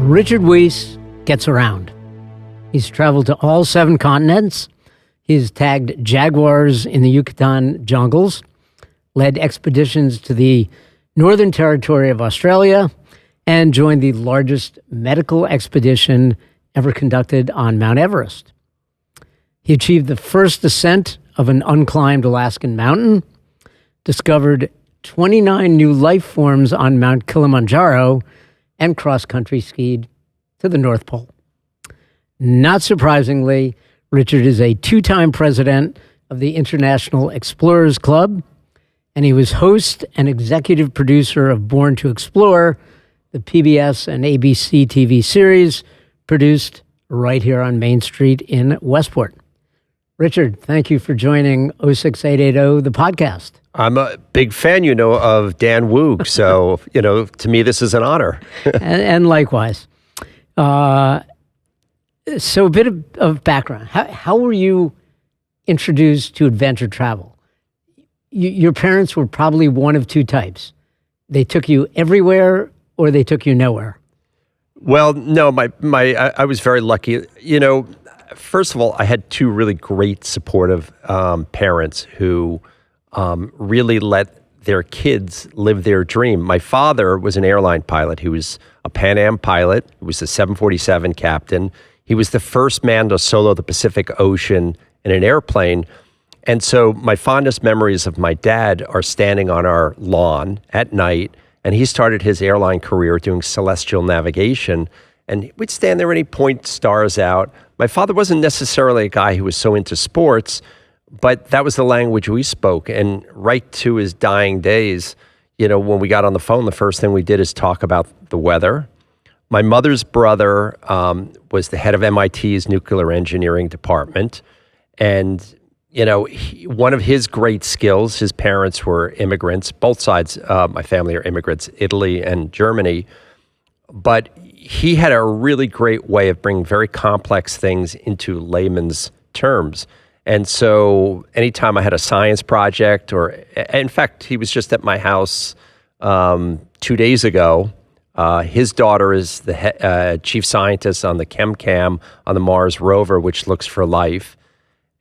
Richard Wiese gets around. He's traveled to all 7 continents. He's tagged jaguars in the Yucatan jungles, led expeditions to the Northern Territory of Australia, and joined the largest medical expedition ever conducted on Mount Everest. He achieved the first ascent of an unclimbed Alaskan mountain, discovered 29 new life forms on Mount Kilimanjaro, and cross-country skied to the North Pole. Not surprisingly, Richard is a 2-time president of the International Explorers Club, and he was host and executive producer of Born to Explore, the PBS and ABC TV series produced right here on Main Street in Westport. Richard, thank you for joining 06880, the podcast. I'm a big fan, of Dan Woog. So, to me, this is an honor. and likewise. So a bit of background. How were you introduced to adventure travel? Your parents were probably one of 2 types. They took you everywhere or they took you nowhere. Well, no, I was very lucky. First of all, I had 2 really great supportive parents who really let their kids live their dream. My father was an airline pilot. He was a Pan Am pilot. He was a 747 captain. He was the first man to solo the Pacific Ocean in an airplane. And so my fondest memories of my dad are standing on our lawn at night, and he started his airline career doing celestial navigation. And we'd stand there and he'd point stars out. My father wasn't necessarily a guy who was so into sports, but that was the language we spoke. And right to his dying days, when we got on the phone, the first thing we did is talk about the weather. My mother's brother was the head of MIT's nuclear engineering department. And, one of his great skills, his parents were immigrants. Both sides of my family are immigrants, Italy and Germany. But he had a really great way of bringing very complex things into layman's terms. And so anytime I had a science project, or in fact, he was just at my house 2 days ago. His daughter is the chief scientist on the ChemCam on the Mars rover, which looks for life.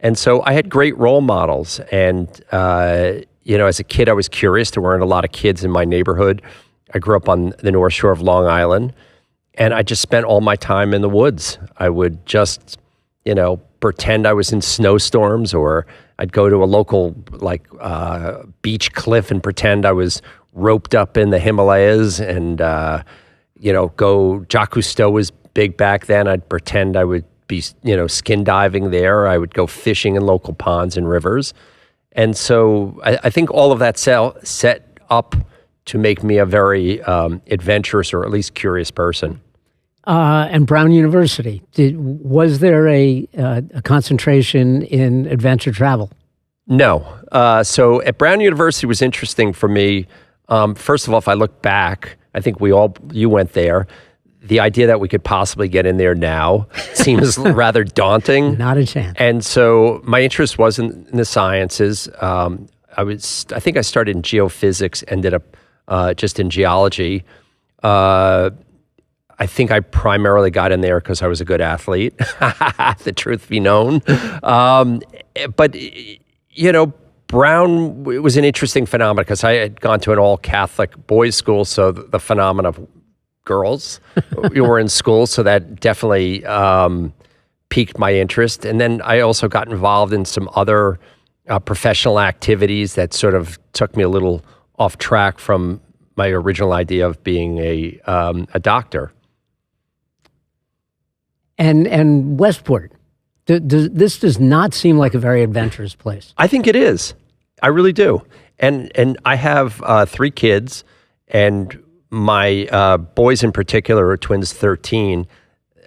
And so I had great role models. And, as a kid, I was curious. There weren't a lot of kids in my neighborhood. I grew up on the North Shore of Long Island. And I just spent all my time in the woods. I would just, pretend I was in snowstorms, or I'd go to a local beach cliff and pretend I was roped up in the Himalayas and, go, Jacques Cousteau was big back then. I'd pretend I would be, skin diving there. I would go fishing in local ponds and rivers. And so I think all of that set up to make me a very adventurous, or at least curious person. And Brown University, was there a concentration in adventure travel? No. So at Brown University was interesting for me. First of all, if I look back, I think you went there. The idea that we could possibly get in there now seems rather daunting. Not a chance. And so my interest was in the sciences. I think I started in geophysics, ended up just in geology. I think I primarily got in there because I was a good athlete, the truth be known. But Brown was an interesting phenomenon because I had gone to an all-Catholic boys' school, so the phenomenon of girls were in school, so that definitely piqued my interest. And then I also got involved in some other professional activities that sort of took me a little off track from my original idea of being a doctor. And Westport, this does not seem like a very adventurous place. I think it is. I really do. And I have 3 kids, and my boys in particular are twins 13.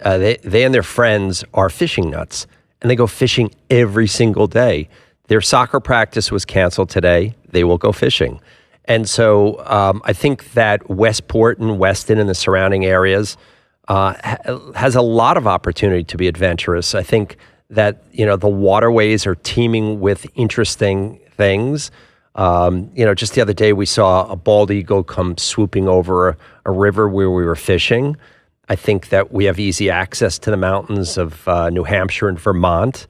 They and their friends are fishing nuts, and they go fishing every single day. Their soccer practice was canceled today. They will go fishing. And so I think that Westport and Weston and the surrounding areas has a lot of opportunity to be adventurous. I think that, the waterways are teeming with interesting things. Just the other day we saw a bald eagle come swooping over a river where we were fishing. I think that we have easy access to the mountains of New Hampshire and Vermont.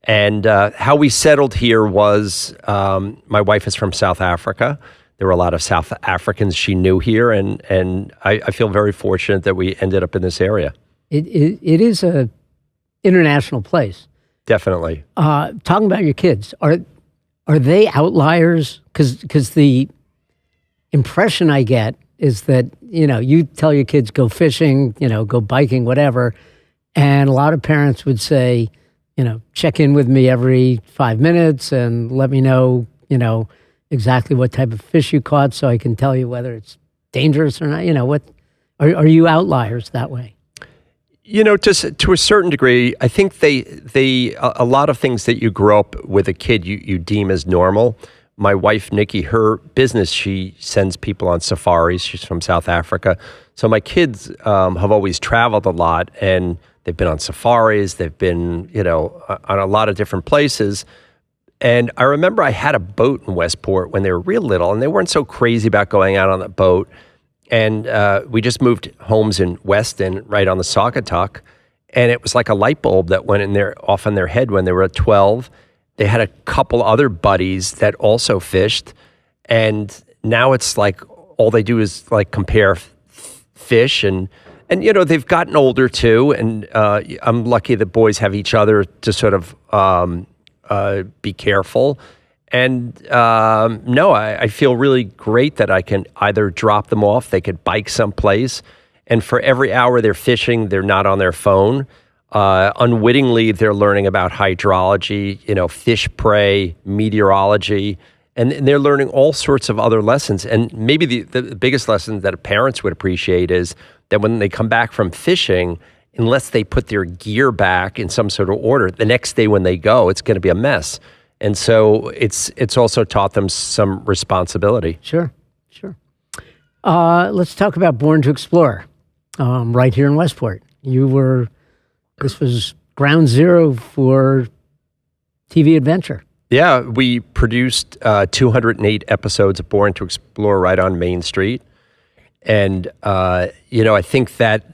And how we settled here was my wife is from South Africa. There were a lot of South Africans she knew here, and I feel very fortunate that we ended up in this area. It is a international place. Definitely. Talking about your kids, are they outliers? Because the impression I get is that, you tell your kids go fishing, go biking, whatever, and a lot of parents would say, check in with me every 5 minutes and let me know, exactly what type of fish you caught so I can tell you whether it's dangerous or not. What are you outliers that way? To a certain degree, I think a lot of things that you grow up with a kid, you deem as normal. My wife, Nikki, her business, she sends people on safaris. She's from South Africa. So my kids have always traveled a lot, and they've been on safaris. They've been, on a lot of different places. And I remember I had a boat in Westport when they were real little, and they weren't so crazy about going out on the boat. And we just moved homes in Weston, right on the Saugatuck. And it was like a light bulb that went off in their head when they were at 12. They had a couple other buddies that also fished. And now it's like all they do is like compare fish. And they've gotten older too. And I'm lucky that boys have each other to sort of be careful. And I feel really great that I can either drop them off, they could bike someplace, and for every hour they're fishing, they're not on their phone. Unwittingly, they're learning about hydrology, fish prey, meteorology, and they're learning all sorts of other lessons. And maybe the biggest lesson that parents would appreciate is that when they come back from fishing, unless they put their gear back in some sort of order, the next day when they go, it's going to be a mess. And so it's also taught them some responsibility. Sure. Let's talk about Born to Explore, right here in Westport. This was ground zero for TV adventure. Yeah, we produced 208 episodes of Born to Explore right on Main Street. And, I think that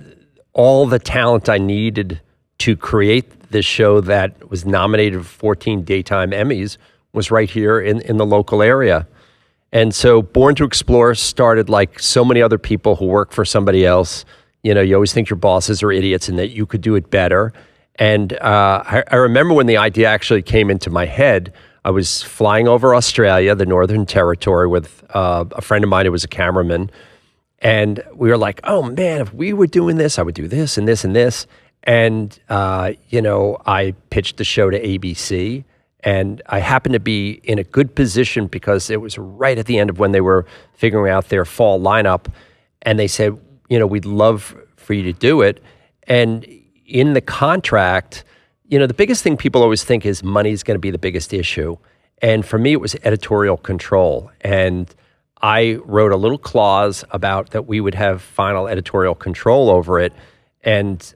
all the talent I needed to create this show that was nominated for 14 daytime Emmys was right here in the local area. And so Born to Explore started like so many other people who work for somebody else. You always think your bosses are idiots and that you could do it better. And I remember when the idea actually came into my head, I was flying over Australia, the Northern Territory, with a friend of mine who was a cameraman. And we were like, oh man, if we were doing this, I would do this and this and this. And, I pitched the show to ABC, and I happened to be in a good position because it was right at the end of when they were figuring out their fall lineup. And they said, we'd love for you to do it. And in the contract, the biggest thing people always think is money is going to be the biggest issue. And for me, it was editorial control. And I wrote a little clause about that we would have final editorial control over it. And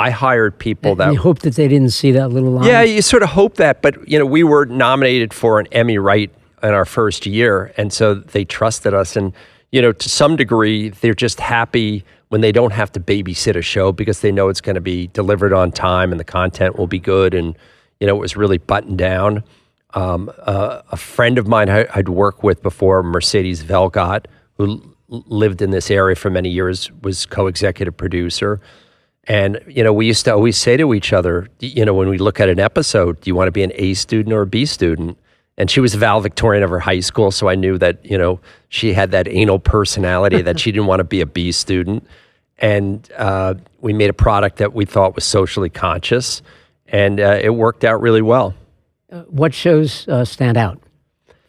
I hired people that... You hope that they didn't see that little line? Yeah, you sort of hope that. But, we were nominated for an Emmy right in our first year. And so they trusted us. And, to some degree, they're just happy when they don't have to babysit a show because they know it's going to be delivered on time and the content will be good. And, it was really buttoned down. A friend of mine I'd worked with before, Mercedes Velgott, who lived in this area for many years, was co-executive producer. And, we used to always say to each other, when we look at an episode, do you want to be an A student or a B student? And she was a valedictorian of her high school, so I knew that, she had that anal personality that she didn't want to be a B student. And we made a product that we thought was socially conscious, and it worked out really well. What shows stand out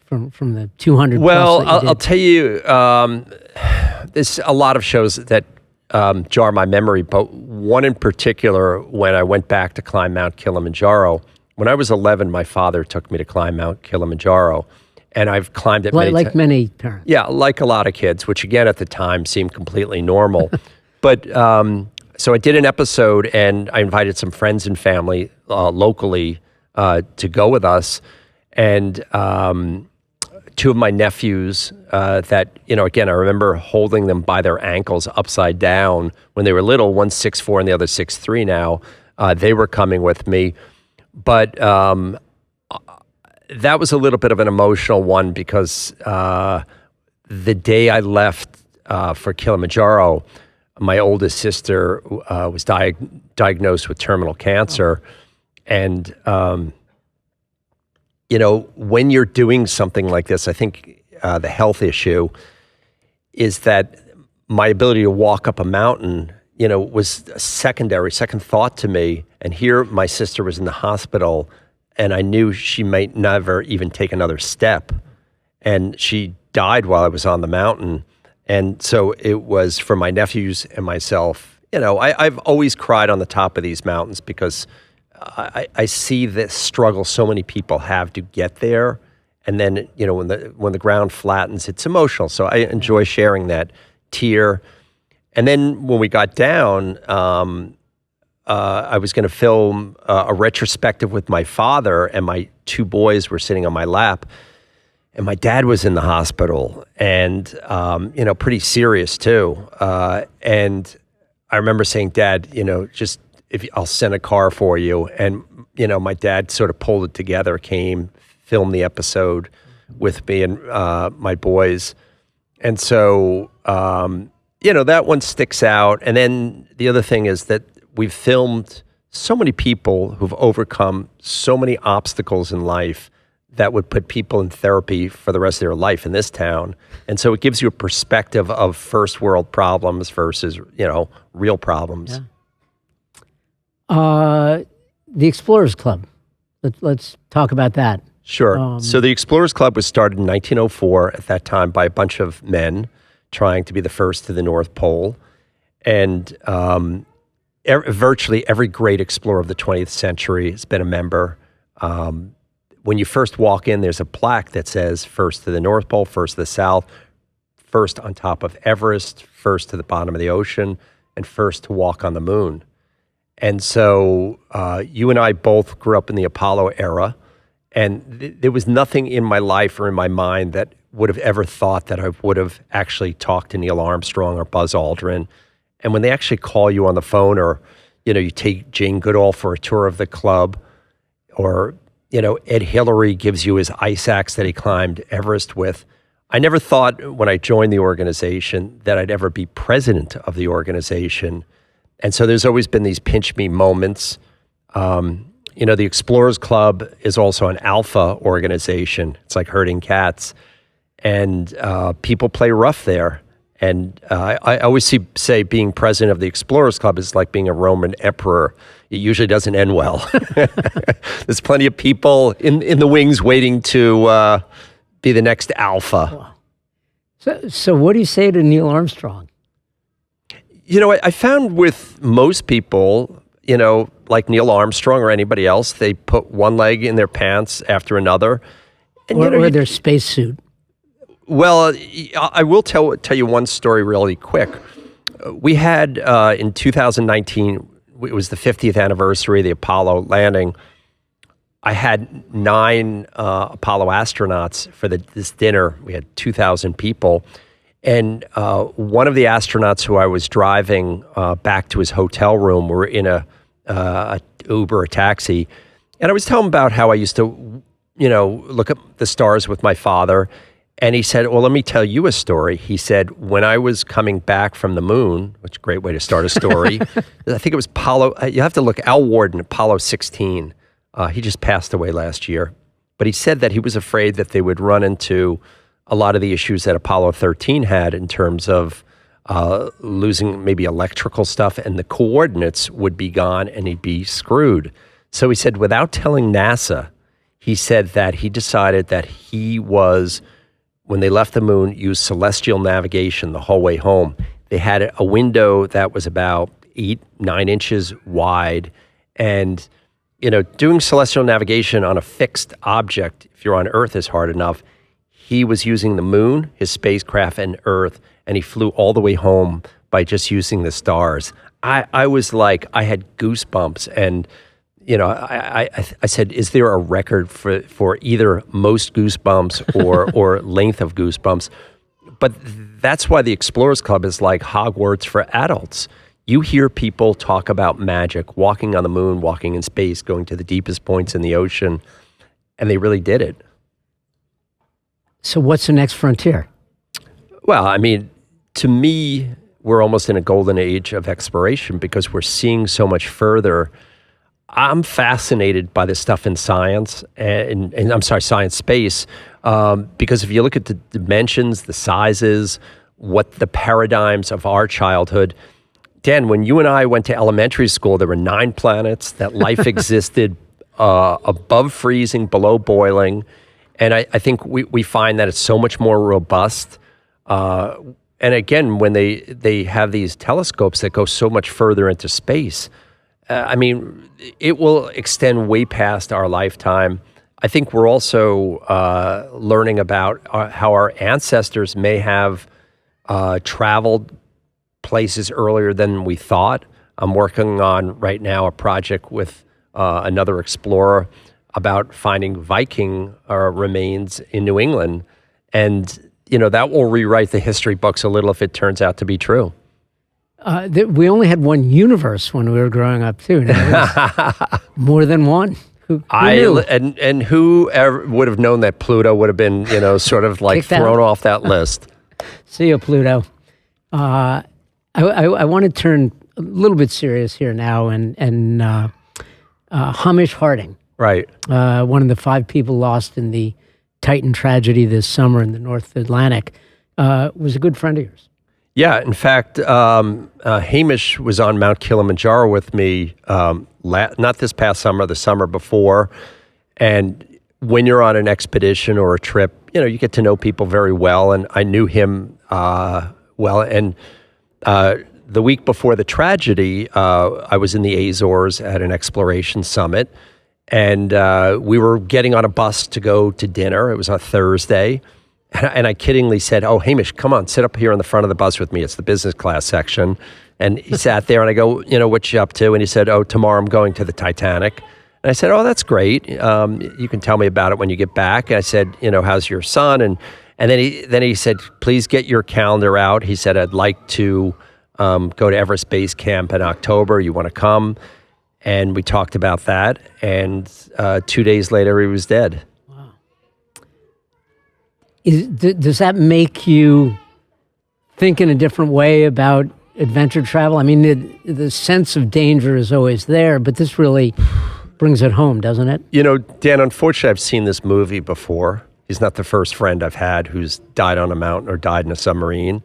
from the 200 Well, plus that you did? I'll tell you, there's a lot of shows that jar my memory, but one in particular, when I went back to climb Mount Kilimanjaro, when I was 11, my father took me to climb Mount Kilimanjaro, and I've climbed it like many parents. Yeah, like a lot of kids, which again at the time seemed completely normal. But so I did an episode, and I invited some friends and family locally to go with us, and two of my nephews that, again, I remember holding them by their ankles upside down when they were little. One's 6'4" and the other 6'3" now. They were coming with me. But that was a little bit of an emotional one because the day I left for Kilimanjaro, my oldest sister was diagnosed with terminal cancer. And, when you're doing something like this, I think the health issue is that my ability to walk up a mountain, was a second thought to me. And here my sister was in the hospital and I knew she might never even take another step. And she died while I was on the mountain. And so it was for my nephews and myself. I've always cried on the top of these mountains because I see this struggle so many people have to get there. And then, when the ground flattens, it's emotional. So I enjoy sharing that tear. And then when we got down, I was going to film a retrospective with my father, and my two boys were sitting on my lap. And my dad was in the hospital, and pretty serious too. And I remember saying, "Dad, just if I'll send a car for you." And my dad sort of pulled it together, came, filmed the episode with me and my boys, and so that one sticks out. And then the other thing is that we've filmed so many people who've overcome so many obstacles in life that would put people in therapy for the rest of their life in this town. And so it gives you a perspective of first world problems versus, real problems. Yeah. The Explorers Club. Let's talk about that. Sure. So the Explorers Club was started in 1904 at that time by a bunch of men trying to be the first to the North Pole. And virtually every great explorer of the 20th century has been a member. When you first walk in, there's a plaque that says first to the North Pole, first to the South, first on top of Everest, first to the bottom of the ocean, and first to walk on the moon. And so you and I both grew up in the Apollo era, and there was nothing in my life or in my mind that would have ever thought that I would have actually talked to Neil Armstrong or Buzz Aldrin. And when they actually call you on the phone, or, you take Jane Goodall for a tour of the club, or, Ed Hillary gives you his ice axe that he climbed Everest with. I never thought when I joined the organization that I'd ever be president of the organization. And so there's always been these pinch me moments. The Explorers Club is also an alpha organization. It's like herding cats. And people play rough there. And I always say being president of the Explorers Club is like being a Roman emperor. It usually doesn't end well. There's plenty of people in the wings waiting to be the next alpha. So what do you say to Neil Armstrong? I found with most people, like Neil Armstrong or anybody else, they put one leg in their pants after another. And, or their spacesuit. Well, I will tell you one story really quick. We had, in 2019, it was the 50th anniversary of the Apollo landing. I had 9 Apollo astronauts for this dinner. We had 2,000 people. And one of the astronauts who I was driving back to his hotel room, we were in a Uber, a taxi, and I was telling him about how I used to, look at the stars with my father. And he said, well, let me tell you a story. He said, when I was coming back from the moon, which is a great way to start a story, I think it was you have to look, Al Warden, Apollo 16. He just passed away last year. But he said that he was afraid that they would run into a lot of the issues that Apollo 13 had in terms of losing maybe electrical stuff, and the coordinates would be gone and he'd be screwed. So he said, without telling NASA, he said that he decided that he was, when they left the moon, used celestial navigation the whole way home. They had a window that was about 8-9 inches wide. And, doing celestial navigation on a fixed object, if you're on Earth, is hard enough. He was using the moon, his spacecraft, and Earth, and he flew all the way home by just using the stars. I was like, I had goosebumps. And, I said, is there a record for either most goosebumps or length of goosebumps? But that's why the Explorers Club is like Hogwarts for adults. You hear people talk about magic, walking on the moon, walking in space, going to the deepest points in the ocean, and they really did it. So what's the next frontier? Well, I mean, to me, we're almost in a golden age of exploration because we're seeing so much further. I'm fascinated by this stuff in science, and I'm sorry, science space, because if you look at the dimensions, the sizes, what the paradigms of our childhood. Dan, when you and I went to elementary school, there were 9 planets, that life existed above freezing, below boiling. And I think we find that it's so much more robust. And again, when they have these telescopes that go so much further into space, I mean, it will extend way past our lifetime. I think we're also learning about how our ancestors may have traveled places earlier than we thought. I'm working on right now a project with another explorer about finding Viking remains in New England. And, that will rewrite the history books a little if it turns out to be true. We only had one universe when we were growing up, too. Now more than one. Who knew? And who ever would have known that Pluto would have been, sort of like thrown off that list? See you, Pluto. I want to turn a little bit serious here now, and Hamish Harding, right? One of the 5 people lost in the Titan tragedy this summer in the North Atlantic, was a good friend of yours. Yeah, in fact, Hamish was on Mount Kilimanjaro with me, not this past summer, the summer before. And when you're on an expedition or a trip, you get to know people very well. And I knew him well. And the week before the tragedy, I was in the Azores at an exploration summit. And we were getting on a bus to go to dinner. It was on Thursday. And I kiddingly said, "Oh, Hamish, come on, sit up here in the front of the bus with me. It's the business class section." And he sat there, and I go, "What you up to?" And he said, "Oh, tomorrow I'm going to the Titanic." And I said, "Oh, that's great. You can tell me about it when you get back." And I said, "How's your son?" And then he said, "Please get your calendar out." He said, "I'd like to go to Everest Base Camp in October. You want to come?" And we talked about that. And 2 days later, he was dead. Does that make you think in a different way about adventure travel? I mean, the sense of danger is always there, but this really brings it home, doesn't it? Dan, unfortunately, I've seen this movie before. He's not the first friend I've had who's died on a mountain or died in a submarine.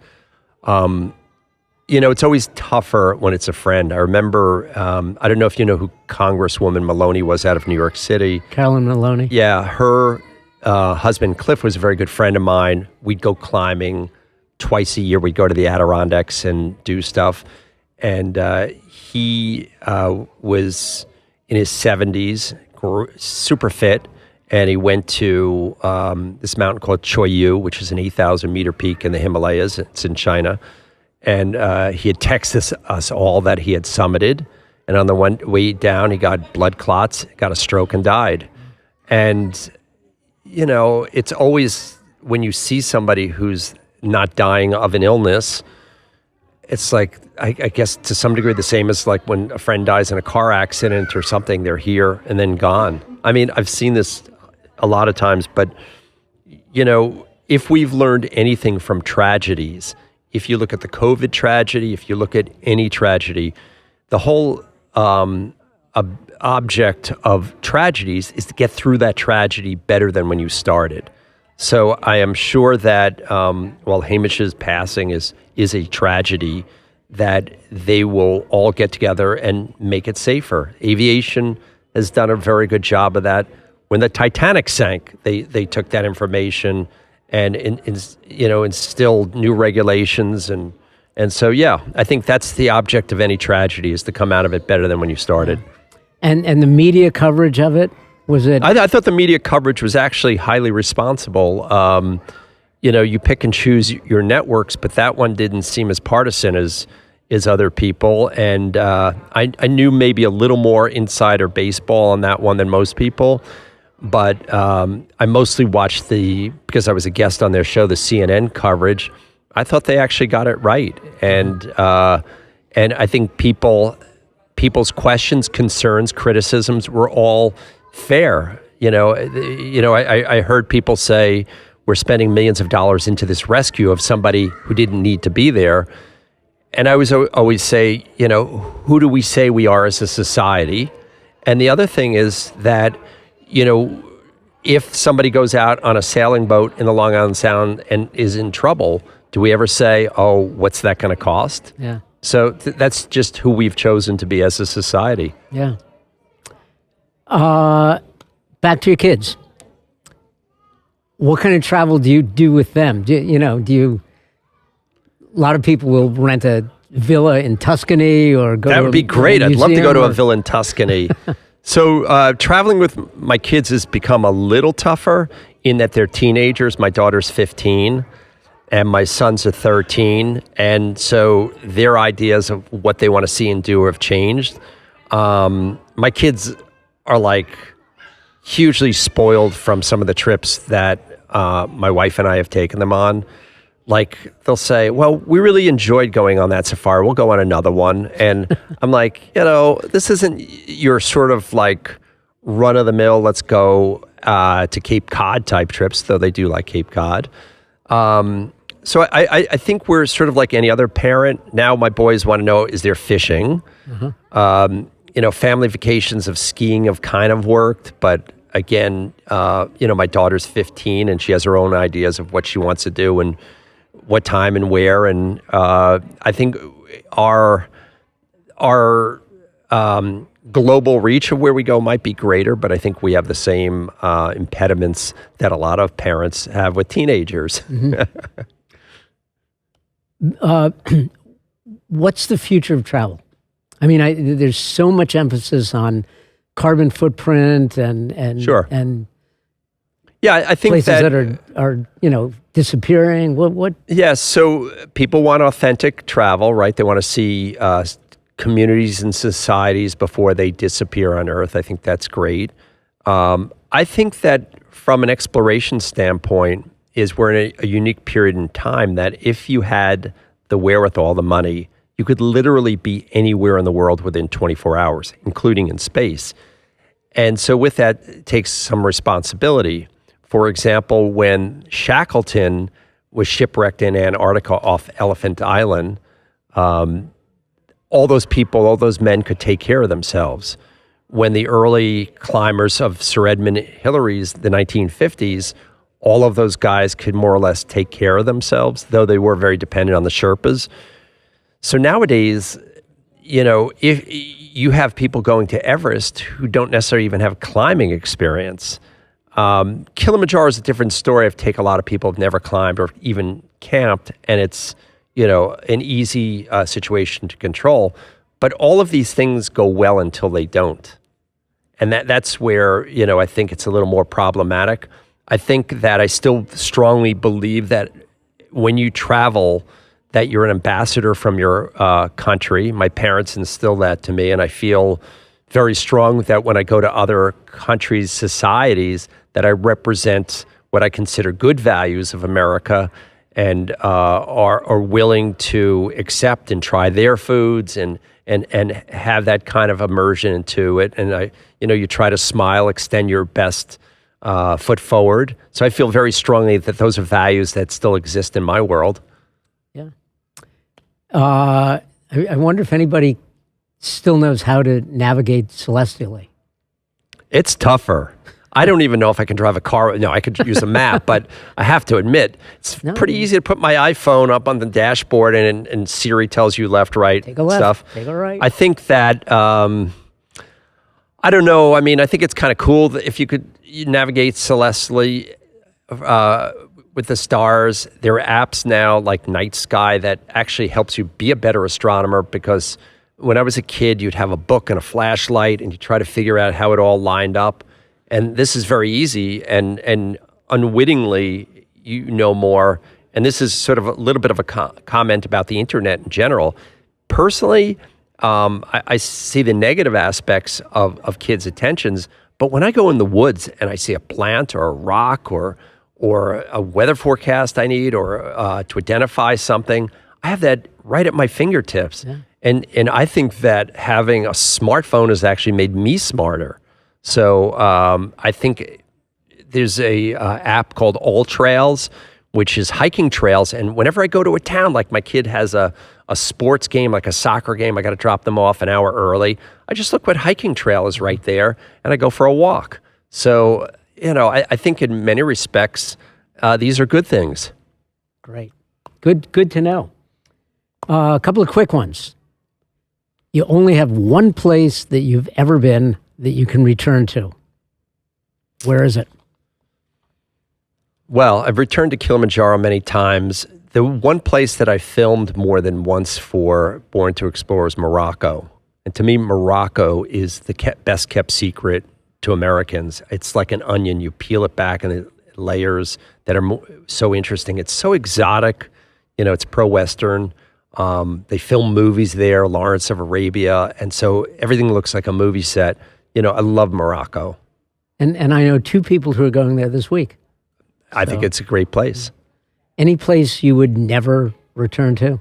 It's always tougher when it's a friend. I remember, I don't know if you know who Congresswoman Maloney was out of New York City. Carolyn Maloney? Yeah, her husband Cliff was a very good friend of mine. We'd go climbing twice a year. We'd go to the Adirondacks and do stuff. And he was in his 70s, super fit. And he went to this mountain called Choyu, which is an 8,000 meter peak in the Himalayas. It's in China. And he had texted us all that he had summited. And on the way down, he got blood clots, got a stroke, and died. And it's always when you see somebody who's not dying of an illness, it's like, I guess to some degree the same as like when a friend dies in a car accident or something, they're here and then gone. I mean, I've seen this a lot of times, but, if we've learned anything from tragedies, if you look at the COVID tragedy, if you look at any tragedy, the whole object of tragedies is to get through that tragedy better than when you started. So I am sure that while Hamish's passing is a tragedy, that they will all get together and make it safer. Aviation has done a very good job of that. When the Titanic sank, they took that information and instilled new regulations and so yeah, I think that's the object of any tragedy, is to come out of it better than when you started. And the media coverage of it, was it? I thought the media coverage was actually highly responsible. You pick and choose your networks, but that one didn't seem as partisan as is other people. And I knew maybe a little more insider baseball on that one than most people. But I mostly watched because I was a guest on their show, the CNN coverage. I thought they actually got it right. And I think people's questions, concerns, criticisms were all fair. I heard people say, we're spending millions of dollars into this rescue of somebody who didn't need to be there. And I always say, who do we say we are as a society? And the other thing is that, if somebody goes out on a sailing boat in the Long Island Sound and is in trouble, do we ever say, oh, what's that going to cost? Yeah. So that's just who we've chosen to be as a society. Yeah. Back to your kids. What kind of travel do you do with them? A lot of people will rent a villa in Tuscany or go That to would be great. I'd love to go to a villa in Tuscany. So traveling with my kids has become a little tougher in that they're teenagers. My daughter's 15 and my sons are 13. And so their ideas of what they want to see and do have changed. My kids are like hugely spoiled from some of the trips that my wife and I have taken them on. Like they'll say, well, we really enjoyed going on that safari. We'll go on another one. And I'm like, this isn't your sort of like run of the mill, let's go to Cape Cod type trips, though they do like Cape Cod. So I think we're sort of like any other parent. Now my boys want to know, is there fishing? Mm-hmm. Family vacations of skiing have kind of worked, but again, my daughter's 15 and she has her own ideas of what she wants to do and what time and where. And I think our global reach of where we go might be greater, but I think we have the same impediments that a lot of parents have with teenagers. Mm-hmm. What's the future of travel? I mean, there's so much emphasis on carbon footprint and sure. And yeah, I think places that are disappearing. What? Yeah, so people want authentic travel, right? They want to see communities and societies before they disappear on Earth. I think that's great. I think that from an exploration standpoint, we're in a unique period in time that if you had the wherewithal, the money, you could literally be anywhere in the world within 24 hours, including in space. And so with that, it takes some responsibility. For example, when Shackleton was shipwrecked in Antarctica off Elephant Island, all those people, all those men could take care of themselves. When the early climbers of Sir Edmund Hillary's, the 1950s, all of those guys could more or less take care of themselves, though they were very dependent on the Sherpas. So nowadays, if you have people going to Everest who don't necessarily even have climbing experience. Kilimanjaro is a different story. I've taken a lot of people who've never climbed or even camped, and it's, an easy situation to control. But all of these things go well until they don't. And that's where, I think it's a little more problematic. I think that I still strongly believe that when you travel, that you're an ambassador from your country. My parents instilled that to me, and I feel very strong that when I go to other countries' societies, that I represent what I consider good values of America and are willing to accept and try their foods and have that kind of immersion into it. And you try to smile, extend your best foot forward. So I feel very strongly that those are values that still exist in my world. Yeah. I wonder if anybody still knows how to navigate celestially. It's tougher. I don't even know if I can drive a car. No, I could use a map, but I have to admit, it's pretty easy to put my iPhone up on the dashboard and Siri tells you left, right, take a left, stuff. Take a right. I think that, I don't know. I mean, I think it's kind of cool that if you could navigate celestially with the stars. There are apps now like Night Sky that actually helps you be a better astronomer, because when I was a kid, you'd have a book and a flashlight and you try to figure out how it all lined up. And this is very easy, and unwittingly, you know more. And this is sort of a little bit of a comment about the internet in general. personally, I see the negative aspects of kids' attentions. But when I go in the woods and I see a plant or a rock or a weather forecast I need or to identify something, I have that right at my fingertips. Yeah. And I think that having a smartphone has actually made me smarter. So I think there's a app called All Trails, which is hiking trails. And whenever I go to a town, like my kid has a sports game, like a soccer game, I got to drop them off an hour early. I just look what hiking trail is right there, and I go for a walk. So, I think in many respects, these are good things. Great. Good to know. A couple of quick ones. You only have one place that you've ever been that you can return to. Where is it? Well, I've returned to Kilimanjaro many times. The one place that I filmed more than once for Born to Explore is Morocco. And to me, Morocco is the best kept secret to Americans. It's like an onion. You peel it back in the layers that are so interesting. It's so exotic. It's pro-Western. They film movies there, Lawrence of Arabia. And so everything looks like a movie set. I love Morocco. And I know two people who are going there this week. I think it's a great place. Any place you would never return to?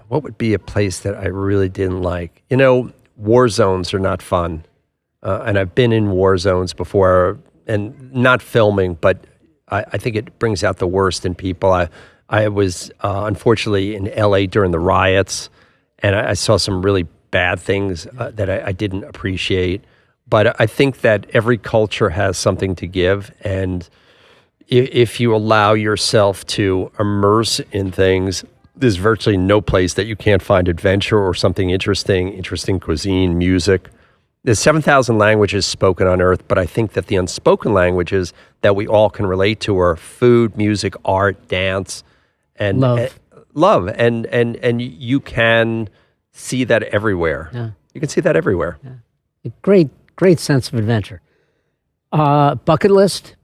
What would be a place that I really didn't like? War zones are not fun. And I've been in war zones before, and not filming, but I think it brings out the worst in people. I was unfortunately in LA during the riots, and I saw some really bad things that I didn't appreciate. But I think that every culture has something to give, and if you allow yourself to immerse in things, there's virtually no place that you can't find adventure or something interesting cuisine, music. There's 7,000 languages spoken on Earth, but I think that the unspoken languages that we all can relate to are food, music, art, dance, and love. And you can see that everywhere. Yeah. You can see that everywhere. Yeah. Great sense of adventure. Bucket list?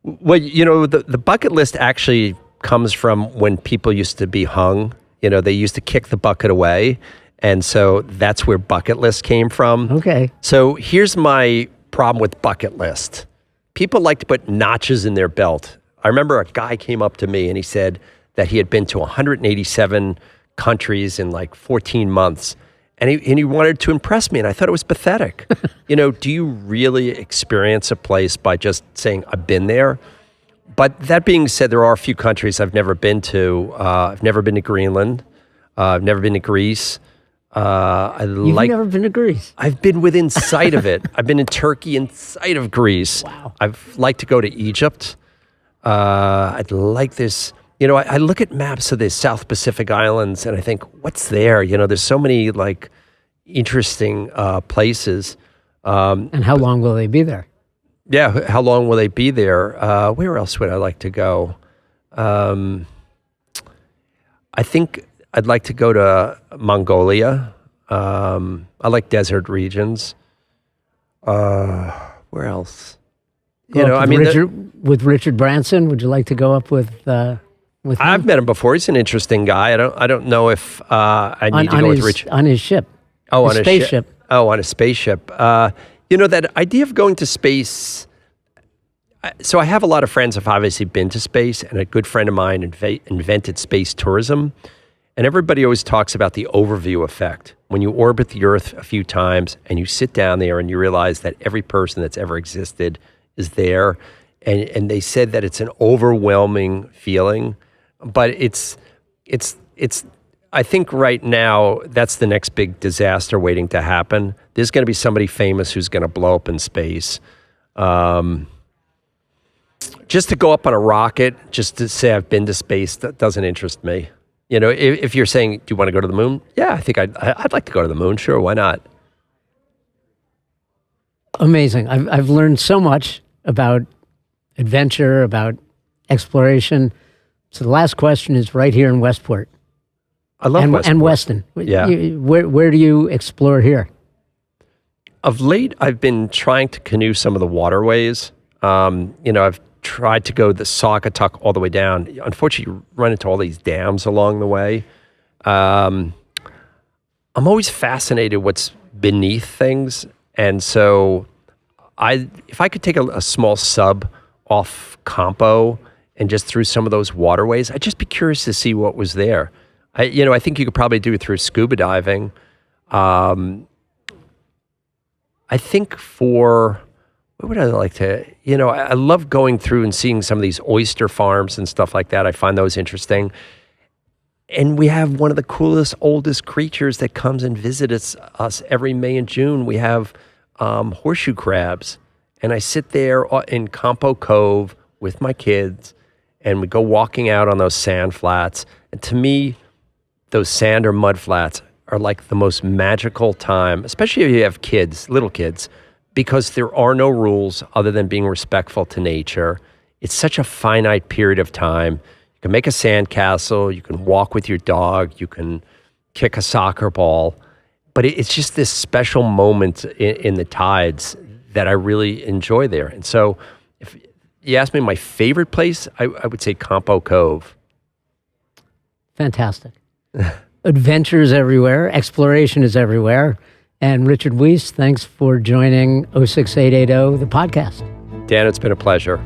Well, the bucket list actually comes from when people used to be hung. They used to kick the bucket away. And so that's where bucket list came from. Okay. So here's my problem with bucket list. People like to put notches in their belt. I remember a guy came up to me and he said that he had been to 187 countries in like 14 months. And he wanted to impress me, and I thought it was pathetic. Do you really experience a place by just saying, I've been there? But that being said, there are a few countries I've never been to. I've never been to Greenland. I've never been to Greece. You've never been to Greece? I've been within sight of it. I've been in Turkey in sight of Greece. Wow. I'd like to go to Egypt. I'd like this. I look at maps of the South Pacific Islands and I think, what's there? There's so many like interesting places. And how long will they be there? Yeah, how long will they be there? Where else would I like to go? I think I'd like to go to Mongolia. I like desert regions. Where else? With Richard Branson, would you like to go up with him? I've met him before. He's an interesting guy. I don't know if I need to go with Richard on his ship. Oh, on a spaceship. On a spaceship. That idea of going to space. So I have a lot of friends who've obviously been to space, and a good friend of mine invented space tourism. And everybody always talks about the overview effect. When you orbit the Earth a few times and you sit down there and you realize that every person that's ever existed is there. And they said that it's an overwhelming feeling. But it's. I think right now that's the next big disaster waiting to happen. There's going to be somebody famous who's going to blow up in space. Just to go up on a rocket, just to say I've been to space, that doesn't interest me. If you're saying, do you want to go to the moon? Yeah, I think I'd like to go to the moon. Sure, why not? Amazing. I've learned so much about adventure, about exploration. So the last question is right here in Westport. I love Westport. And Weston. Yeah. Where do you explore here? Of late, I've been trying to canoe some of the waterways. I've tried to go the Saugatuck all the way down. Unfortunately, you run into all these dams along the way. I'm always fascinated what's beneath things. And so if I could take a small sub off Campo and just through some of those waterways, I'd just be curious to see what was there. I think you could probably do it through scuba diving. I think what would I like to, I love going through and seeing some of these oyster farms and stuff like that. I find those interesting. And we have one of the coolest, oldest creatures that comes and visits us every May and June. We have horseshoe crabs. And I sit there in Campo Cove with my kids, and we go walking out on those sand flats. And to me, those sand or mud flats are like the most magical time, especially if you have kids, little kids, because there are no rules other than being respectful to nature. It's such a finite period of time. You can make a sandcastle, you can walk with your dog, you can kick a soccer ball, but it's just this special moment in the tides that I really enjoy there. And so if you ask me my favorite place, I would say Campo Cove. Fantastic. Adventures everywhere. Exploration is everywhere. And Richard Wiese, thanks for joining 06880, the podcast. Dan, it's been a pleasure.